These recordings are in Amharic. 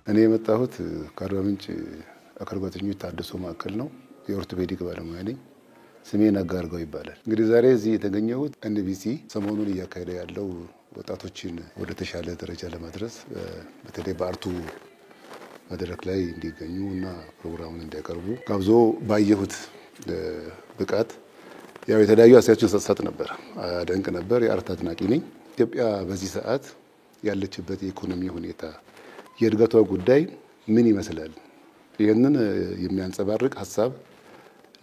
እኔ የመጣሁት ከአርባ ምንጭ አካል ጉዳተኞች ታድሶ ማዕከል ነው። የኦርቶፔዲክ ባለሙያ ነኝ። ስሜ ነጋርጋው ይባላል። እንግዲህ ዛሬ እዚህ የተገኘሁት ኤንቢሲ ሰሞኑን እያካሄደ ያለው ወጣቶችን ወደ ተሻለ ደረጃ ለማድረስ በተለይ በአርቱ መድረክ ላይ እንዲገኙ እና ፕሮግራሙን እንዲያቀርቡ ጋብዞ ባየሁት ብቃት ያው የተለያዩ አስተያየቶችን ሰጥ ነበር፣ አደንቅ ነበር። የአርት አድናቂ ነኝ። ኢትዮጵያ በዚህ ሰዓት ያለችበት የኢኮኖሚ ሁኔታ የእድገቷ ጉዳይ ምን ይመስላል? ይህንን የሚያንጸባርቅ ሀሳብ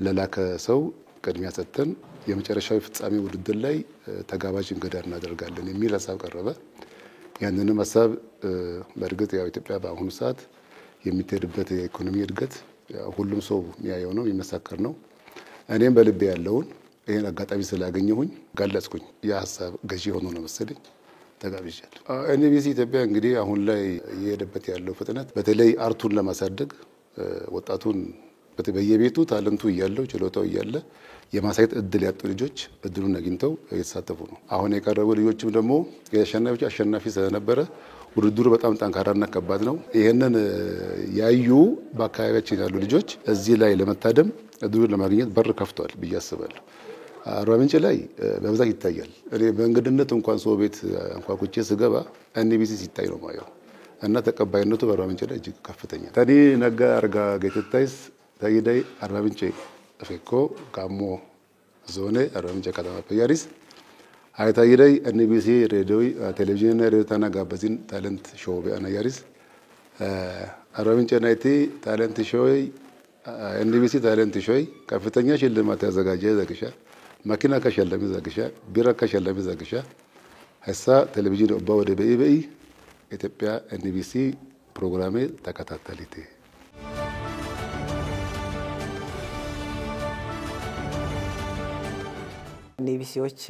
ለላከ ሰው ቅድሚያ ሰጥተን የመጨረሻው ፍጻሜ ውድድር ላይ ተጋባዥ እንግዳ እናደርጋለን የሚል ሀሳብ ቀረበ። ያንንም ሀሳብ በእርግጥ ያው ኢትዮጵያ በአሁኑ ሰዓት የሚትሄድበት የኢኮኖሚ እድገት ሁሉም ሰው የሚያየው ነው፣ የሚመሰከር ነው። እኔም በልቤ ያለውን ይሄን አጋጣሚ ስላገኘሁኝ ገለጽኩኝ። ያ ሀሳብ ገዢ ሆኖ ነው መሰለኝ ተጋብዣለሁ። ኤንቢሲ ኢትዮጵያ እንግዲህ አሁን ላይ እየሄደበት ያለው ፍጥነት በተለይ አርቱን ለማሳደግ ወጣቱን በየቤቱ ታለንቱ እያለው ችሎታው እያለ የማሳየት እድል ያጡ ልጆች እድሉን አግኝተው እየተሳተፉ ነው። አሁን የቀረቡ ልጆችም ደግሞ የአሸናፊዎች አሸናፊ ስለነበረ ውድድሩ በጣም ጠንካራና ከባድ ነው። ይሄንን ያዩ በአካባቢያችን ያሉ ልጆች እዚህ ላይ ለመታደም እድሉን ለማግኘት በር ከፍቷል ብዬ አስባለሁ። አርባ ምንጭ ላይ በብዛት ይታያል። እኔ በእንግድነት እንኳን ሰው ቤት አንኳኩቼ ስገባ ኤንቢሲ ሲታይ ነው ማየው እና ተቀባይነቱ በአርባ ምንጭ ላይ እጅግ ከፍተኛ። ታዲ ነጋ አርጋ ጌትታይስ ታይዳይ አርባ ምንጭ ፈኮ ጋሞ ዞኔ አርባ ምንጭ ከተማ ፕያሪስ አይታይዳይ ኤንቢሲ ሬዲዮ ቴሌቪዥን ሬዲዮ ታና ጋበዚን ታለንት ሾው ቢአና ያሪስ አርባ ምንጭ ናይቲ ታለንት ሾው ኤንቢሲ ታለንት ሾው ከፍተኛ ሽልማት ያዘጋጀ ዘግሻ ማኪና ከሸለሚ ዘግሻ ቢራ ከሸለሚ ዘግሻ ሀሳ ቴሌቪዥን ኦባ ወደ በኢበኢ ኢትዮጵያ ኤንቢሲ ፕሮግራሜ ተከታተሊቴ ኤንቢሲዎች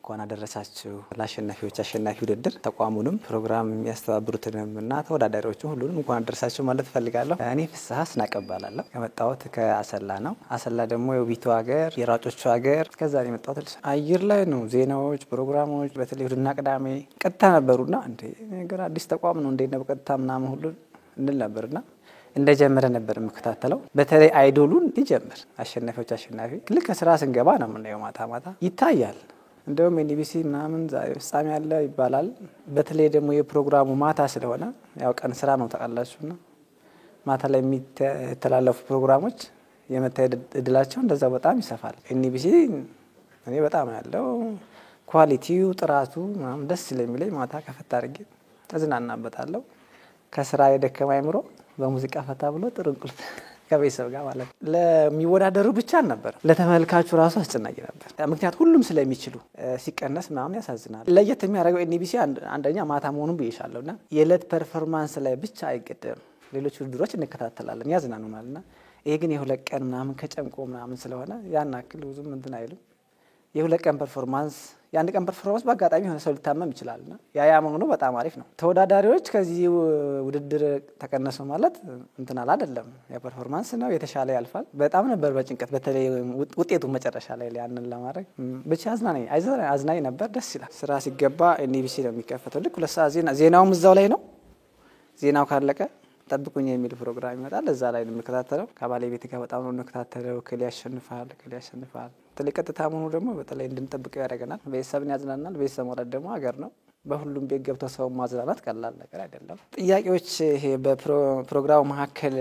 እንኳን አደረሳችሁ ለአሸናፊዎች አሸናፊ ውድድር ተቋሙንም ፕሮግራም የሚያስተባብሩትንም እና ተወዳዳሪዎቹ ሁሉንም እንኳን አደረሳችሁ ማለት ፈልጋለሁ። እኔ ፍስሐ ስናቀባላለሁ። የመጣሁት ከአሰላ ነው። አሰላ ደግሞ የውቢቱ ሀገር የራጮቹ ሀገር። ከዛ ነው የመጣሁት። አየር ላይ ነው ዜናዎች፣ ፕሮግራሞች በተለይ እሁድና ቅዳሜ ቀጥታ ነበሩና እንዴ ነገር አዲስ ተቋም ነው እንዴ ነው ቀጥታ ምናምን ሁሉ እንል ነበርና እንደጀመረ ነበር የምከታተለው። በተለይ አይዶሉን ሊጀምር አሸናፊዎች አሸናፊ ልክ ከስራ ስንገባ ነው የምናየው። ማታ ማታ ይታያል። እንደውም ኤንቢሲ ምናምን ፍጻሜ ያለ ይባላል። በተለይ ደግሞ የፕሮግራሙ ማታ ስለሆነ ያው ቀን ስራ ነው ተቃላችሁና ማታ ላይ የሚተላለፉ ፕሮግራሞች የመታየት እድላቸው እንደዛ በጣም ይሰፋል። ኤንቢሲ እኔ በጣም ያለው ኳሊቲው ጥራቱ ምናምን ደስ ስለሚለኝ ማታ ከፈታ አድርጌ ተዝናናበታለሁ። ከስራ የደከማ አይምሮ በሙዚቃ ፈታ ብሎ ጥሩ እንቅልፍ ከቤተሰብ ጋር ማለት ነው። ለሚወዳደሩ ብቻ ነበር፣ ለተመልካቹ ራሱ አስጨናቂ ነበር። ምክንያቱም ሁሉም ስለሚችሉ ሲቀነስ ምናምን ያሳዝናል። ለየት የሚያደርገው ኤንቢሲ አንደኛ ማታ መሆኑን ብዬሻለሁና የዕለት ፐርፎርማንስ ላይ ብቻ አይገደም። ሌሎች ውድድሮች እንከታተላለን ያዝናኑናልና ይሄ ግን የሁለት ቀን ምናምን ከጨምቆ ምናምን ስለሆነ ያን አክል ብዙም እንትን አይልም። የሁለት ቀን ፐርፎርማንስ የአንድ ቀን ፐርፎርማንስ በአጋጣሚ ሆነ ሰው ሊታመም ይችላልና ያ መሆኑ በጣም አሪፍ ነው። ተወዳዳሪዎች ከዚህ ውድድር ተቀነሱ ማለት እንትን አይደለም። የፐርፎርማንስ ነው የተሻለ ያልፋል። በጣም ነበር በጭንቀት በተለይ ውጤቱ መጨረሻ ላይ ያንን ለማድረግ ብቻ አዝናኝ ነበር። ደስ ይላል። ስራ ሲገባ ኤንቢሲ ነው የሚከፈተው። ልክ 2 ሰዓት ዜናውም እዛው ላይ ነው። ዜናው ካለቀ ጠብቁኝ የሚል ፕሮግራም ይመጣል። እዛ ላይ ነው የምከታተለው። ከባለቤቴ ጋር በጣም ነው የምከታተለው። ከሊ ያሸንፋል። በተለይ ቀጥታ መሆኑ ደግሞ በተለይ እንድንጠብቀው ያደርገናል። ቤተሰብን ያዝናናል። ቤተሰብ ማለት ደግሞ ሀገር ነው። በሁሉም ቤት ገብቶ ሰው ማዝናናት ቀላል ነገር አይደለም። ጥያቄዎች ይሄ በፕሮግራሙ መካከል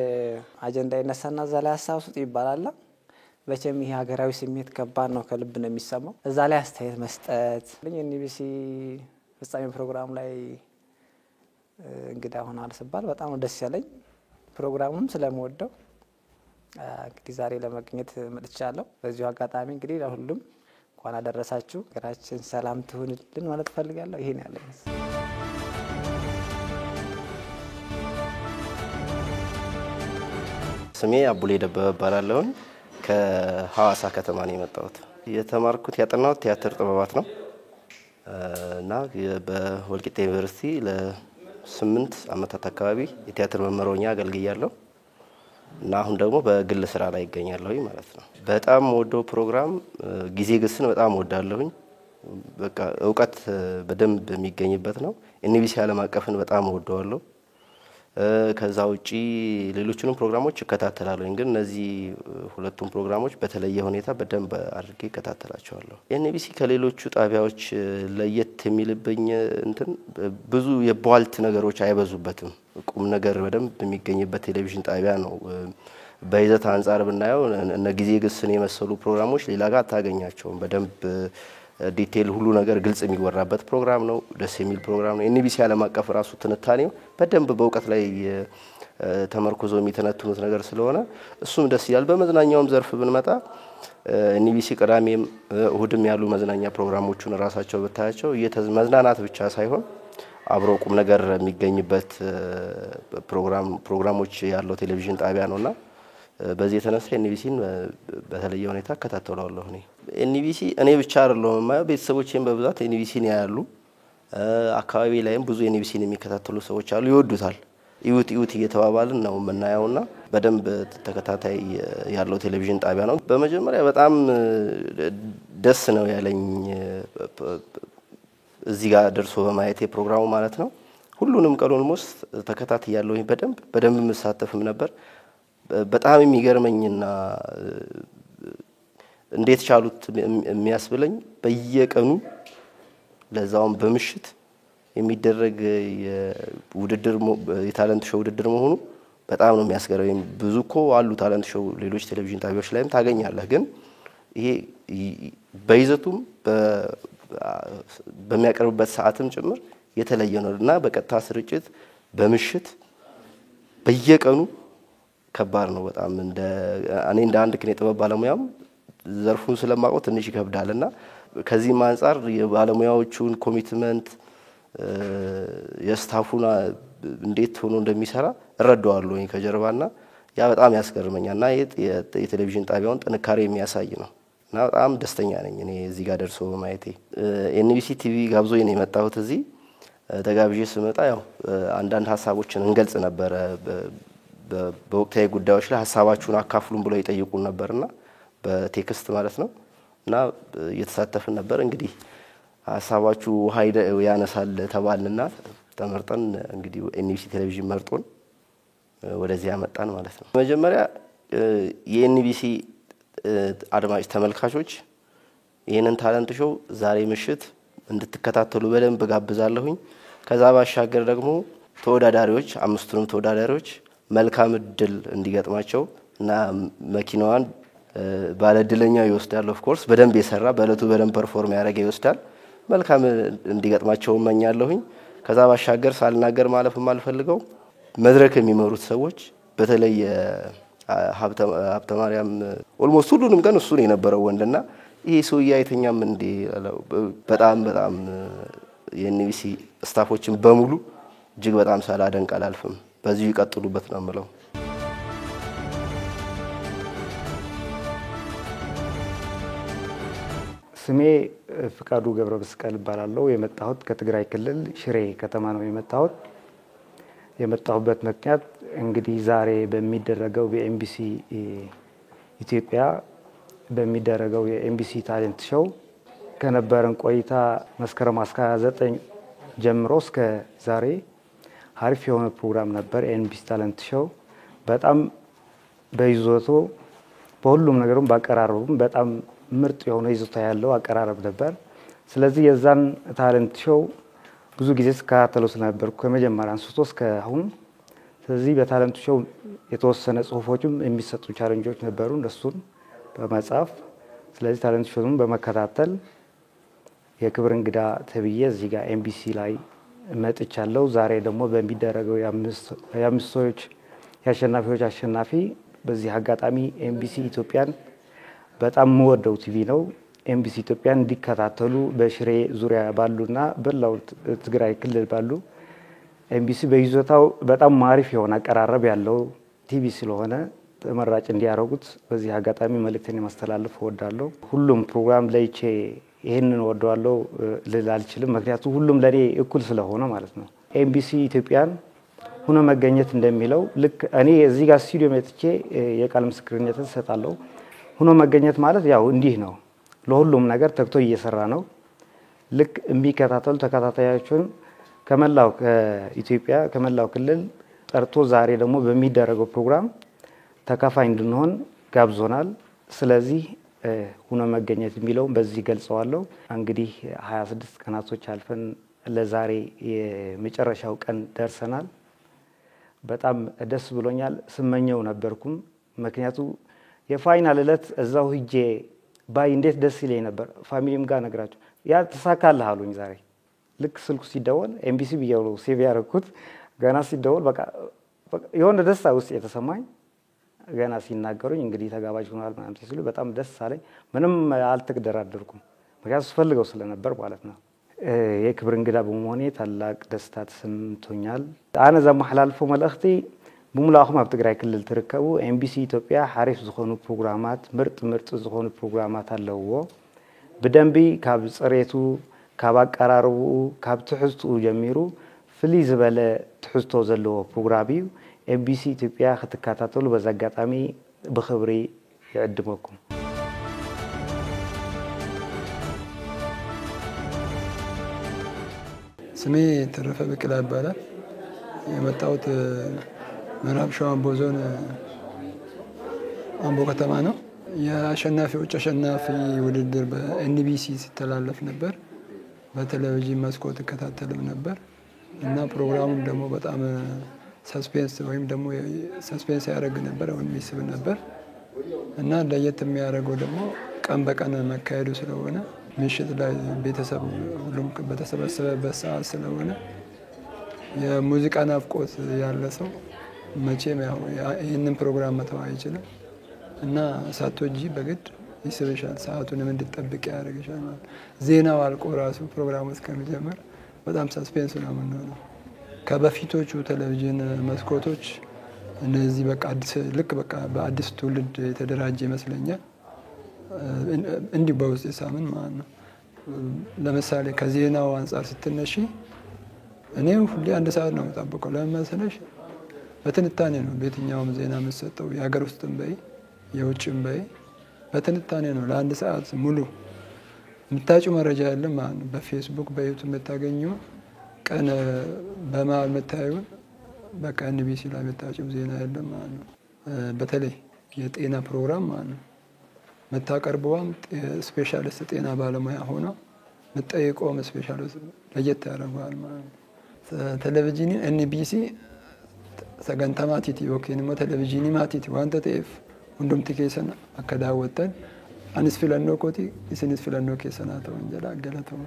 አጀንዳ ይነሳና እዛ ላይ ሀሳብ ስጡ ይባላል። በቸም ይሄ ሀገራዊ ስሜት ከባድ ነው። ከልብ ነው የሚሰማው። እዛ ላይ አስተያየት መስጠት ኤንቢሲ ፍጻሜ ፕሮግራም ላይ እንግዳ ሆናል ሲባል በጣም ነው ደስ ያለኝ። ፕሮግራሙን ስለምወደው እንግዲህ ዛሬ ለመገኘት መጥቻለሁ። በዚሁ አጋጣሚ እንግዲህ ለሁሉም እንኳን አደረሳችሁ። ሀገራችን ሰላም ትሁንልን ማለት ፈልጋለሁ። ይሄን ያለኝ ስሜ አቡሌ ደበበ እባላለሁ። ከሐዋሳ ከተማ ነው የመጣሁት። የተማርኩት ያጠናሁት ቲያትር ጥበባት ነው እና በወልቂጤ ዩኒቨርሲቲ ለ8 አመታት አካባቢ የቲያትር መምህር ሆኜ አገልግያለሁ እና አሁን ደግሞ በግል ስራ ላይ ይገኛለሁ ማለት ነው። በጣም ወደው ፕሮግራም ጊዜ ግስን በጣም ወዳለሁኝ። በቃ ዕውቀት በደንብ የሚገኝበት ነው። ኤንቢሲ ዓለም አቀፍን በጣም ወደዋለሁ። ከዛ ውጪ ሌሎችንም ፕሮግራሞች እከታተላለሁ። ግን እነዚህ ሁለቱም ፕሮግራሞች በተለየ ሁኔታ በደንብ አድርጌ እከታተላቸዋለሁ። ኤንቢሲ ከሌሎቹ ጣቢያዎች ለየት የሚልብኝ እንትን ብዙ የቧልት ነገሮች አይበዙበትም። ቁም ነገር በደንብ የሚገኝበት ቴሌቪዥን ጣቢያ ነው። በይዘት አንፃር ብናየው እነ ጊዜ ግስን የመሰሉ ፕሮግራሞች ሌላ ጋር አታገኛቸውም። በደንብ ዲቴል ሁሉ ነገር ግልጽ የሚወራበት ፕሮግራም ነው። ደስ የሚል ፕሮግራም ነው። ኤንቢሲ ዓለም አቀፍ ራሱ ትንታኔው በደንብ በእውቀት ላይ ተመርኩዞ የሚተነትኑት ነገር ስለሆነ እሱም ደስ ይላል። በመዝናኛውም ዘርፍ ብንመጣ ኤንቢሲ ቅዳሜም እሁድም ያሉ መዝናኛ ፕሮግራሞቹን ራሳቸው ብታያቸው መዝናናት ብቻ ሳይሆን አብሮ ቁም ነገር የሚገኝበት ፕሮግራሞች ያለው ቴሌቪዥን ጣቢያ ነውና በዚህ የተነሳ ኤንቢሲን በተለየ ሁኔታ እከታተላለሁ። ኤንቢሲ እኔ ብቻ አይደለሁም የማየው፣ ቤተሰቦቼም በብዛት ኤንቢሲን ያያሉ። አካባቢ ላይም ብዙ ኤንቢሲን የሚከታተሉ ሰዎች አሉ፣ ይወዱታል። ኢዩት እየተባባልን ነው የምናየውና በደንብ ተከታታይ ያለው ቴሌቪዥን ጣቢያ ነው። በመጀመሪያ በጣም ደስ ነው ያለኝ እዚህ ጋር ደርሶ በማየት ፕሮግራሙ ማለት ነው። ሁሉንም ቀን ኦልሞስት ተከታትያለሁኝ። በደንብ መሳተፍም ነበር። በጣም የሚገርመኝና እንዴት ቻሉት የሚያስብለኝ በየቀኑ ለዛውም በምሽት የሚደረግ የውድድር የታለንት ሾው ውድድር መሆኑ በጣም ነው የሚያስገርመኝ። ብዙ እኮ አሉ ታለንት ሾው ሌሎች ቴሌቪዥን ጣቢያዎች ላይም ታገኛለህ። ግን ይሄ በይዘቱም በሚያቀርብበት ሰዓትም ጭምር የተለየ ነውና በቀጥታ ስርጭት በምሽት በየቀኑ ከባድ ነው በጣም። እኔ እንደ አንድ ኪነ ጥበብ ባለሙያም ዘርፉን ስለማውቀው ትንሽ ይከብዳልና ከዚህም አንፃር የባለሙያዎቹን ኮሚትመንት የስታፉን እንዴት ሆኖ እንደሚሰራ እረዳዋለሁ ከጀርባና ያ በጣም ያስገርመኛልና የቴሌቪዥን ጣቢያውን ጥንካሬ የሚያሳይ ነው እና በጣም ደስተኛ ነኝ እኔ እዚህ ጋር ደርሶ በማየቴ። ኤንቢሲ ቲቪ ጋብዞኝ ነው የመጣሁት። እዚህ ተጋብዤ ስመጣ ያው አንዳንድ ሀሳቦችን እንገልጽ ነበር። በወቅታዊ ጉዳዮች ላይ ሀሳባችሁን አካፍሉን ብለው ይጠይቁን ነበርና በቴክስት ማለት ነው እና እየተሳተፍን ነበር። እንግዲህ ሀሳባችሁ ሀይደ ያነሳል ተባልንና ተመርጠን እንግዲህ ኤንቢሲ ቴሌቪዥን መርጦን ወደዚህ ያመጣን ማለት ነው። መጀመሪያ የኤንቢሲ አድማጭ ተመልካቾች ይሄንን ታለንት ሾው ዛሬ ምሽት እንድትከታተሉ በደንብ ጋብዛለሁኝ። ከዛ ባሻገር ደግሞ ተወዳዳሪዎች አምስቱንም ተወዳዳሪዎች መልካም እድል እንዲገጥማቸው እና መኪናዋን ባለ እድለኛው ይወስዳል። ኦፍ ኮርስ በደንብ የሰራ በእለቱ በደንብ ፐርፎርም ያደረገ ይወስዳል። መልካም እንዲገጥማቸው እመኛለሁኝ። ከዛ ባሻገር ሳልናገር ማለፍ የማልፈልገው መድረክ የሚመሩት ሰዎች በተለይ ሀብተ ማርያም ኦልሞስት ሁሉንም ቀን እሱ ነው የነበረው ወንድና ይሄ ሰውዬ አይተኛም እንዴ በጣም የኤንቢሲ ስታፎችን በሙሉ እጅግ በጣም ሳላደንቅ አላልፍም። በዚሁ ይቀጥሉበት ነው የምለው። ስሜ ፍቃዱ ገብረ መስቀል እባላለሁ። የመጣሁት ከትግራይ ክልል ሽሬ ከተማ ነው የመጣሁት። የመጣሁበት ምክንያት እንግዲህ ዛሬ በሚደረገው በኤንቢሲ ኢትዮጵያ በሚደረገው የኤንቢሲ ታለንት ሾው ከነበረን ቆይታ መስከረም 19 ጀምሮ እስከ ዛሬ አሪፍ የሆነ ፕሮግራም ነበር። ኤንቢሲ ታለንት ሾው በጣም በይዞቱ በሁሉም ነገሩም ባቀራረቡም በጣም ምርጥ የሆነ ይዞታ ያለው አቀራረብ ነበር። ስለዚህ የዛን ታለንት ሾው ብዙ ጊዜ ስከታተለው ስለነበርኩ ከመጀመሪያ አንስቶ እስከ አሁን። ስለዚህ በታለንት ሾው የተወሰነ ጽሁፎችም የሚሰጡ ቻሌንጆች ነበሩ እነሱን በመጻፍ ስለዚህ ታለንት ሾውን በመከታተል የክብር እንግዳ ተብዬ እዚህ ጋር ኤንቢሲ ላይ መጥቻለሁ። ዛሬ ደግሞ በሚደረገው የአምስት ሰዎች የአሸናፊዎች አሸናፊ በዚህ አጋጣሚ ኤንቢሲ ኢትዮጵያን በጣም የምወደው ቲቪ ነው። ኤንቢሲ ኢትዮጵያን እንዲከታተሉ በሽሬ ዙሪያ ባሉና በላው ትግራይ ክልል ባሉ ኤንቢሲ በይዞታው በጣም አሪፍ የሆነ አቀራረብ ያለው ቲቪ ስለሆነ ተመራጭ እንዲያረጉት በዚህ አጋጣሚ መልእክቴን ማስተላለፍ እወዳለሁ። ሁሉም ፕሮግራም ለይቼ ይሄንን እወደዋለሁ ልል አልችልም፣ ምክንያቱም ሁሉም ለኔ እኩል ስለሆነ ማለት ነው። ኤንቢሲ ኢትዮጵያን ሆኖ መገኘት እንደሚለው ልክ እኔ እዚህ ጋር ስቱዲዮ መጥቼ የቃል ምስክርነትን ሰጣለሁ። ሆኖ መገኘት ማለት ያው እንዲህ ነው። ለሁሉም ነገር ተግቶ እየሰራ ነው። ልክ የሚከታተሉ ተከታታዮችን ከመላው ከኢትዮጵያ ከመላው ክልል ጠርቶ ዛሬ ደግሞ በሚደረገው ፕሮግራም ተካፋይ እንድንሆን ጋብዞናል። ስለዚህ ሆኖ መገኘት የሚለው በዚህ ገልጸዋለሁ። እንግዲህ 26 ቀናቶች አልፈን ለዛሬ የመጨረሻው ቀን ደርሰናል። በጣም ደስ ብሎኛል። ስመኘው ነበርኩም። ምክንያቱ የፋይናል ዕለት እዛው ሂጄ ባይ እንዴት ደስ ይለኝ ነበር። ፋሚሊም ጋር ነግራቸው ያ ተሳካልህ አሉኝ። ዛሬ ልክ ስልኩ ሲደወል ኤምቢሲ ብዬው ሴቭ ያደረኩት ገና ሲደወል በቃ የሆነ ደስታ ውስጥ የተሰማኝ ገና ሲናገሩኝ እንግዲህ ተጋባዥ ሆናል ማለት ሲሉ በጣም ደስ አለኝ። ምንም አልተደራደርኩም። ምክንያቱም ስፈልገው ስለነበር ማለት ነው። የክብር እንግዳ በመሆኔ ታላቅ ደስታ ተሰምቶኛል። አነ ዘመሐላልፎ መልእኽቲ ብሙላኹም ኣብ ትግራይ ክልል ትርከቡ ኤምቢሲ ኢትዮጵያ ሓሪፍ ዝኾኑ ፕሮግራማት ምርጥ ዝኾኑ ፕሮግራማት ኣለውዎ። ብደንቢ ካብ ፅሬቱ ካብ ኣቀራርብኡ ካብ ትሕዝትኡ ጀሚሩ ፍልይ ዝበለ ትሕዝቶ ዘለዎ ፕሮግራም እዩ። ኤምቢሲ ኢትዮጵያ ክትከታተሉ በዛ አጋጣሚ ብኽብሪ ይዕድመኩም። ስሜ ተረፈ ብቅላ ይባላል። የመጣሁት ምዕራብ ሸዋ አምቦ ዞን አምቦ ከተማ ነው። የአሸናፊዎች አሸናፊ ውድድር በኤንቢሲ ሲተላለፍ ነበር። በቴሌቪዥን መስኮት እከታተልም ነበር እና ፕሮግራሙም ደግሞ በጣም ሰስፔንስ ወይም ደግሞ ሰስፔንስ ያደርግ ነበር ወይም ይስብ ነበር እና ለየት የሚያደርገው ደግሞ ቀን በቀን መካሄዱ ስለሆነ ምሽት ላይ ቤተሰብ ሁሉም በተሰበሰበበት ሰዓት ስለሆነ የሙዚቃ ናፍቆት ያለ ሰው መቼም ያው ይህንን ፕሮግራም መተው አይችልም እና ሳትወጂ በግድ ይስብሻል። ሰዓቱንም እንድትጠብቅ ያደርግሻል ማለት ዜናው አልቆ ራሱ ፕሮግራሙ እስከሚጀምር በጣም ሰስፔንስ ነው የምንሆነው። ከበፊቶቹ ቴሌቪዥን መስኮቶች እነዚህ በቃ አዲስ ልክ በቃ በአዲስ ትውልድ የተደራጀ ይመስለኛል። እንዲህ በውስጥ ሳምን ማለት ነው። ለምሳሌ ከዜናው አንፃር ስትነሺ እኔ ሁሌ አንድ ሰዓት ነው የምጠብቀው። ለምን መሰለሽ? በትንታኔ ነው በየትኛውም ዜና የምትሰጠው የሀገር ውስጥም በይ የውጭም በይ በትንታኔ ነው ለአንድ ሰዓት ሙሉ የምታጭው መረጃ የለም ማለት ነው። በፌስቡክ በዩቱብ የምታገኘው ቀን በመሀል የምታዩን በቃ ኤንቢሲ ላይ የምታጭው ዜና የለም ማለት ነው። በተለይ የጤና ፕሮግራም ማለት ነው መታቀርበውም ስፔሻሊስት ጤና ባለሙያ ሆና መጠይቆም ስፔሻሊስት ለየት ያደርጋል ማለት ነው። ቴሌቪዥን ኤንቢሲ ሰገንተማቲቲ ኦኬን ሞ ቴሌቪዥን ማቲቲ ዋንተ ጤፍ ሁንዱም ቲኬሰን አከዳወተን አንስ ፍለኖ ኮቲ ኢስንስ ፍለኖ ኬሰናተ ወንጀላ አገለተው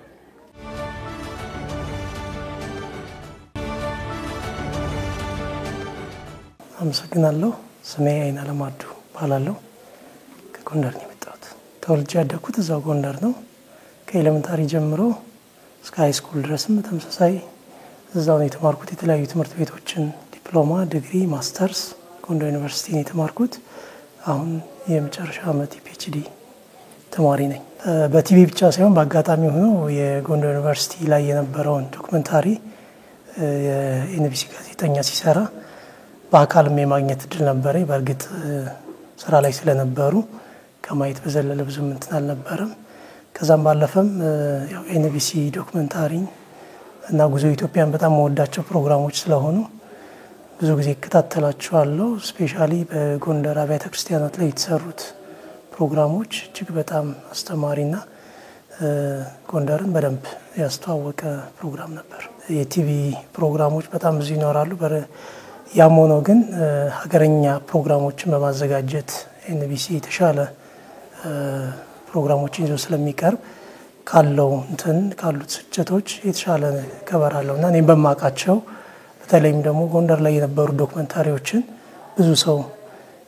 አመሰግናለሁ። ስሜ አይና ለማዱ ባላለው ከጎንደር ነው የመጣሁት። ተወልጄ ያደግኩት እዛው ጎንደር ነው። ከኤሌመንታሪ ጀምሮ እስከ ሃይ ስኩል ድረስም ተመሳሳይ እዛው ነው የተማርኩት። የተለያዩ ትምህርት ቤቶችን ዲፕሎማ፣ ዲግሪ፣ ማስተርስ ጎንደር ዩኒቨርሲቲ ነው የተማርኩት። አሁን የመጨረሻ ዓመት ፒኤችዲ ተማሪ ነኝ። በቲቪ ብቻ ሳይሆን በአጋጣሚ ሆኖ የጎንደር ዩኒቨርሲቲ ላይ የነበረውን ዶክመንታሪ የኤንቢሲ ጋዜጠኛ ሲሰራ በአካልም የማግኘት እድል ነበረኝ። በእርግጥ ስራ ላይ ስለነበሩ ከማየት በዘለለ ብዙም እንትን አልነበረም። ከዛም ባለፈም ያው ኤንቢሲ ዶክመንታሪ እና ጉዞ ኢትዮጵያን በጣም መወዳቸው ፕሮግራሞች ስለሆኑ ብዙ ጊዜ እከታተላቸዋለሁ። ስፔሻሊ በጎንደር አብያተ ክርስቲያናት ላይ የተሰሩት ፕሮግራሞች እጅግ በጣም አስተማሪና ጎንደርን በደንብ ያስተዋወቀ ፕሮግራም ነበር። የቲቪ ፕሮግራሞች በጣም ብዙ ይኖራሉ። ያም ሆኖ ግን ሀገረኛ ፕሮግራሞችን በማዘጋጀት ኤንቢሲ የተሻለ ፕሮግራሞችን ይዞ ስለሚቀርብ ካሉት ስርጭቶች የተሻለ ከበራለሁ እና እኔም በማውቃቸው በተለይም ደግሞ ጎንደር ላይ የነበሩ ዶክመንታሪዎችን ብዙ ሰው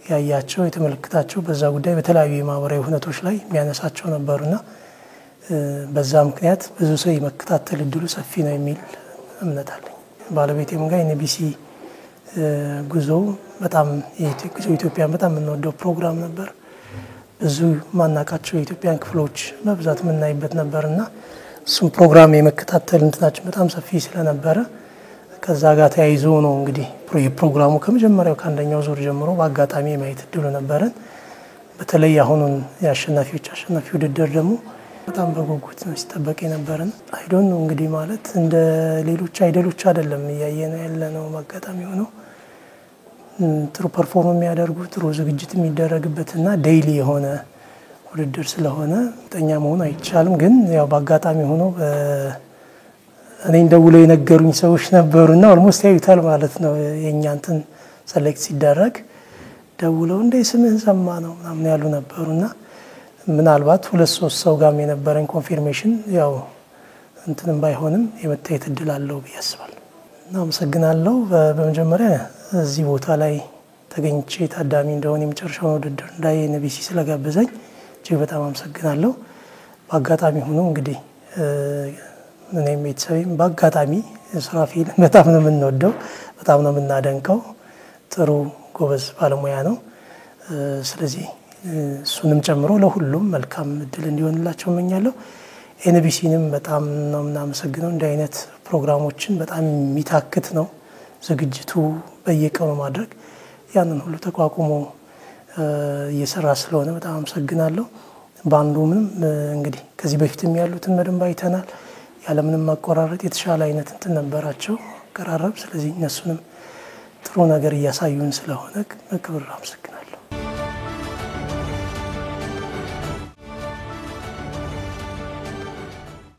ያያቸው የተመለከታቸው በዛ ጉዳይ በተለያዩ የማህበራዊ ሁነቶች ላይ የሚያነሳቸው ነበሩና በዛ ምክንያት ብዙ ሰው የመከታተል እድሉ ሰፊ ነው የሚል እምነት አለኝ። ባለቤቴም ጋር ኤንቢሲ ጉዞ በጣም ኢትዮጵያን በጣም የምንወደው ፕሮግራም ነበር። ብዙ ማናቃቸው የኢትዮጵያን ክፍሎች በብዛት የምናይበት ነበርና እሱም ፕሮግራም የመከታተል እንትናችን በጣም ሰፊ ስለነበረ ከዛ ጋር ተያይዞ ነው እንግዲህ የፕሮግራሙ ከመጀመሪያው ከአንደኛው ዙር ጀምሮ በአጋጣሚ የማየት እድሉ ነበረን። በተለይ አሁኑን የአሸናፊዎች አሸናፊ ውድድር ደግሞ በጣም በጉጉት ነው ሲጠበቅ የነበረን። አይዶን ነው እንግዲህ ማለት እንደ ሌሎች አይደሎች አይደለም እያየነው ያለነው። በአጋጣሚ ሆኖ ጥሩ ፐርፎርም የሚያደርጉ ጥሩ ዝግጅት የሚደረግበትና ዴይሊ የሆነ ውድድር ስለሆነ እርግጠኛ መሆን አይቻልም። ግን ያው በአጋጣሚ ሆኖ እኔ ደውለው የነገሩኝ ሰዎች ነበሩና ኦልሞስት ያዩታል ማለት ነው። የኛ እንትን ሰሌክት ሲደረግ ደውለው እንደ ስምህን ሰማ ነው ምናምን ያሉ ነበሩና ምናልባት 2-3 ሰው ጋርም የነበረኝ ኮንፊርሜሽን ያው እንትንም ባይሆንም የመታየት እድል አለው ብዬ አስባለሁ። እና አመሰግናለሁ። በመጀመሪያ እዚህ ቦታ ላይ ተገኝቼ ታዳሚ እንደሆነ የመጨረሻው ውድድር እንዳይ ኤንቢሲ ስለጋበዘኝ እጅግ በጣም አመሰግናለሁ። በአጋጣሚ ሆኖ እንግዲህ እኔም ቤተሰቤም በአጋጣሚ ሱራፌል በጣም ነው የምንወደው፣ በጣም ነው የምናደንቀው። ጥሩ ጎበዝ ባለሙያ ነው። ስለዚህ እሱንም ጨምሮ ለሁሉም መልካም እድል እንዲሆንላቸው እመኛለሁ። ኤንቢሲንም በጣም ነው የምናመሰግነው። እንዲህ አይነት ፕሮግራሞችን በጣም የሚታክት ነው ዝግጅቱ በየቀኑ ማድረግ ያንን ሁሉ ተቋቁሞ እየሰራ ስለሆነ በጣም አመሰግናለሁ። ባንዱ ምንም እንግዲህ ከዚህ በፊትም ያሉትን በደንብ አይተናል። ያለምንም ማቆራረጥ የተሻለ አይነት እንትን ነበራቸው አቀራረብ። ስለዚህ እነሱንም ጥሩ ነገር እያሳዩን ስለሆነ በክብር አመሰግናለሁ።